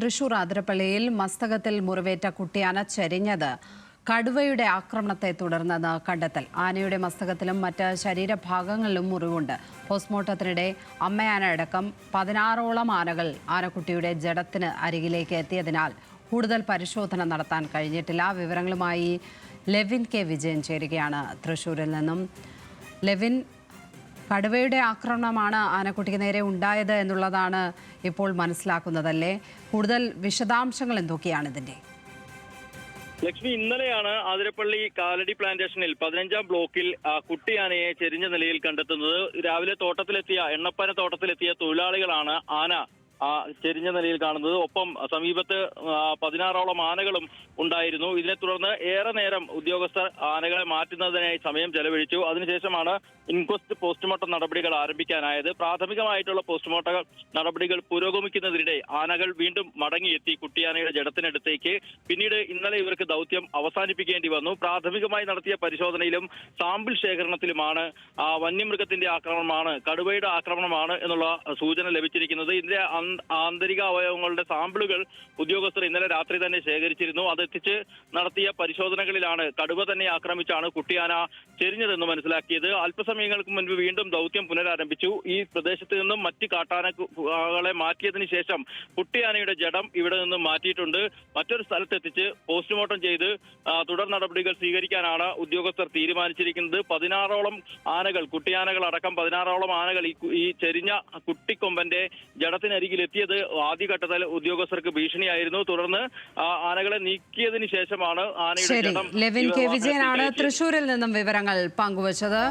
തൃശൂർ അതിരപ്പള്ളിയിൽ മസ്തകത്തിൽ മുറിവേറ്റ കുട്ടിയാന ചരിഞ്ഞത് കടുവയുടെ ആക്രമണത്തെ തുടർന്നെന്ന് കണ്ടെത്തൽ. ആനയുടെ മസ്തകത്തിലും മറ്റ് ശരീരഭാഗങ്ങളിലും മുറിവുണ്ട്. പോസ്റ്റ്മോർട്ടത്തിനിടെ അമ്മയാന അടക്കം 16ഓളം ആനകൾ ആനക്കുട്ടിയുടെ ജഡത്തിന് അരികിലേക്ക് എത്തിയതിനാൽ കൂടുതൽ പരിശോധന നടത്താൻ കഴിഞ്ഞിട്ടില്ല. വിവരങ്ങളുമായി ലെവിൻ കെ വിജയൻ ചേരുകയാണ് തൃശൂരിൽ നിന്നും. ലെവിൻ, കടുവയുടെ ആക്രമണമാണ് ആനക്കുട്ടിക്ക് നേരെ ഉണ്ടായത് എന്നുള്ളതാണ് ഇപ്പോൾ മനസ്സിലാക്കുന്നതല്ലേ? കൂടുതൽ വിശദാംശങ്ങൾ എന്തൊക്കെയാണ് ഇതിന്റെ? ലക്ഷ്മി, ഇന്നലെയാണ് അതിരപ്പള്ളി കാലടി പ്ലാന്റേഷനിൽ 15ാം ബ്ലോക്കിൽ കുട്ടിയാനയെ ചെരിഞ്ഞ നിലയിൽ കണ്ടെത്തുന്നത്. രാവിലെ എണ്ണപ്പന തോട്ടത്തിലെത്തിയ തൊഴിലാളികളാണ് ആന ചെരിഞ്ഞ നിലയിൽ കാണുന്നത്. ഒപ്പം സമീപത്ത് 16ഓളം ആനകളും ഉണ്ടായിരുന്നു. ഇതിനെ തുടർന്ന് ഏറെ നേരം ഉദ്യോഗസ്ഥർ ആനകളെ മാറ്റുന്നതിനായി സമയം ചെലവഴിച്ചു. അതിനുശേഷമാണ് ഇൻക്വസ്റ്റ് പോസ്റ്റ്മോർട്ടം നടപടികൾ ആരംഭിക്കാനായത്. പ്രാഥമികമായിട്ടുള്ള പോസ്റ്റ്മോർട്ടം നടപടികൾ പുരോഗമിക്കുന്നതിനിടെ ആനകൾ വീണ്ടും മടങ്ങിയെത്തി കുട്ടിയാനയുടെ ജഡത്തിനടുത്തേക്ക്. പിന്നീട് ഇന്നലെ ഇവർക്ക് ദൗത്യം അവസാനിപ്പിക്കേണ്ടി വന്നു. പ്രാഥമികമായി നടത്തിയ പരിശോധനയിലും സാമ്പിൾ ശേഖരണത്തിലുമാണ് വന്യമൃഗത്തിന്റെ ആക്രമണമാണ്, കടുവയുടെ ആക്രമണമാണ് എന്നുള്ള സൂചന ലഭിച്ചിരിക്കുന്നത്. ഇതിന്റെ ആന്തരിക അവയവങ്ങളുടെ സാമ്പിളുകൾ ഉദ്യോഗസ്ഥർ ഇന്നലെ രാത്രി തന്നെ ശേഖരിച്ചിരുന്നു. അതെത്തിച്ച് നടത്തിയ പരിശോധനകളിലാണ് കടുവ തന്നെ ആക്രമിച്ചാണ് കുട്ടിയാന ചെരിഞ്ഞതെന്ന് മനസ്സിലാക്കിയത്. അല്പസമയങ്ങൾക്ക് മുൻപ് വീണ്ടും ദൗത്യം പുനരാരംഭിച്ചു. ഈ പ്രദേശത്ത് നിന്നും മറ്റ് കാട്ടാനകളെ മാറ്റിയതിനു ശേഷം കുട്ടിയാനയുടെ ജഡം ഇവിടെ നിന്നും മാറ്റിയിട്ടുണ്ട്. മറ്റൊരു സ്ഥലത്തെത്തിച്ച് പോസ്റ്റ്മോർട്ടം ചെയ്ത് തുടർ നടപടികൾ സ്വീകരിക്കാനാണ് ഉദ്യോഗസ്ഥർ തീരുമാനിച്ചിരിക്കുന്നത്. 16ഓളം ആനകൾ, കുട്ടിയാനകൾ അടക്കം 16ഓളം ആനകൾ ഈ ചെരിഞ്ഞ കുട്ടിക്കൊമ്പന്റെ ജഡത്തിനരികിൽ എത്തിയത് ആദ്യഘട്ടത്തിൽ ഉദ്യോഗസ്ഥർക്ക് ഭീഷണിയായിരുന്നു. തുടർന്ന് ആനകളെ നീക്കിയതിനു ശേഷമാണ് ആനയുടെ ജഡം. ലെവിൻ കെ വിജയനാണ് തൃശൂരിൽ നിന്നും വിവരങ്ങൾ പങ്കുവച്ചത്.